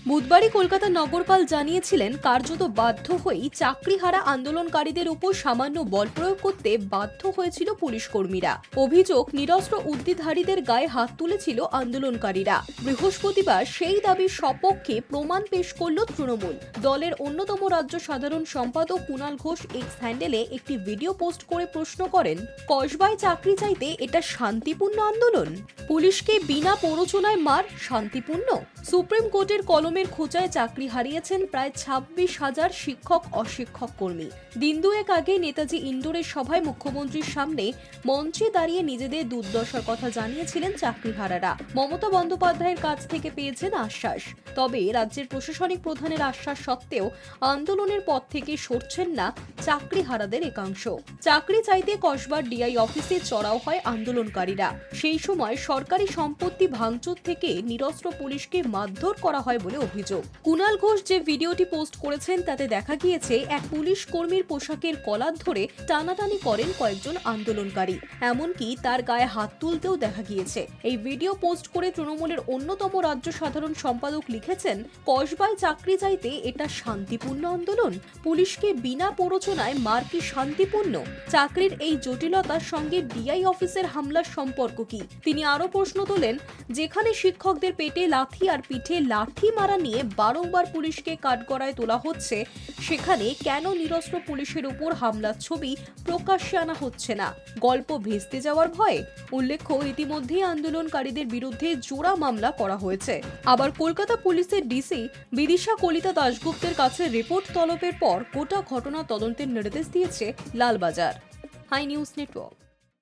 বুধবারই কলকাতা নগরপাল জানিয়েছিলেন কার্যত বাধ্য হয়েই চাকরিহারা আন্দোলনকারীদের উপর সামান্য বল প্রয়োগ করতে বাধ্য হয়েছিল পুলিশ কর্মীরা। অভিযোগ, নিরস্ত্র উদ্দিধারীদের গায়ে হাত তুলেছিল আন্দোলনকারীরা। বৃহস্পতিবার সেই দাবির সপক্ষে প্রমাণ পেশ করল তৃণমূল। দলের অন্যতম রাজ্য সাধারণ সম্পাদক কুণাল ঘোষ এক্স হ্যান্ডেলে একটি ভিডিও পোস্ট করে প্রশ্ন করেন, কসবায় চাকরি চাইতে এটা শান্তিপূর্ণ আন্দোলন? পুলিশকে বিনা প্ররোচনায় মার শান্তিপূর্ণ? সুপ্রিম কোর্টের কলমের খোঁচায় চাকরি হারিয়েছেন প্রায় 26,000 শিক্ষক অশিক্ষক কর্মী। দিন দুয়েক আগে নেতাজি ইন্ডোরের সভায় মুখ্যমন্ত্রীর সামনে মঞ্চে দাঁড়িয়ে নিজেদের দুর্দশার কথা জানিয়েছিলেন চাকরিহারারা। মমতা বন্দ্যোপাধ্যায়ের কাছ থেকে পেয়েছেন আশ্বাস। তবে রাজ্যের প্রশাসনিক প্রধানের আশ্বাস সত্ত্বেও আন্দোলনের পথ থেকে সরছেন না চাকরিহারাদের একাংশ। চাকরি চাইতে কসবার ডিআই অফিসে চড়াও হয় আন্দোলনকারীরা। সেই সময় সরকারি সম্পত্তি ভাঙচুর থেকে নিরস্ত্র পুলিশকে মারধর করা হয় বলে অভিযোগ। কুণাল ঘোষ যে ভিডিওটি পোস্ট করেছেন তাতে দেখা গিয়েছে এক পুলিশ কর্মীর পোশাকের কলার ধরে টানাটানি করেন কয়েকজন আন্দোলনকারী। এমনকি তার গায়ে হাত তুলতেও দেখা গিয়েছে। এই ভিডিও পোস্ট করে তৃণমূলের অন্যতম রাজ্য সাধারণ সম্পাদক লিখেছেন, কসবায় চাকরি চাইতে এটা শান্তিপূর্ণ আন্দোলন? পুলিশকে বিনা প্ররোচনায় মার কি শান্তিপূর্ণ? চাকরির এই জটিলতার সঙ্গে ডিআই অফিসের হামলার সম্পর্ক কি? তিনি আরো প্রশ্ন তোলেন, যেখানে শিক্ষকদের পেটে লাথি আর পিঠে লাঠি মারা নিয়ে বারংবার পুলিশকে কাঠগড়ায় তোলা হচ্ছে, সেখানে কেন নিরস্ত্র পুলিশের উপর হামলার ছবি প্রকাশ্যে আনা হচ্ছে না? গল্প ভেস্তে যাওয়ার ভয়ে? উল্লেখ্য, ইতিমধ্যেই আন্দোলনকারীদের বিরুদ্ধে জোড়া মামলা করা হয়েছে। আবার কলকাতা পুলিশের ডিসি বিদিশা কলিতা দাশগুপ্তের কাছে রিপোর্ট তলবের পর গোটা ঘটনা তদন্তের নির্দেশ দিয়েছে লালবাজার। High news network.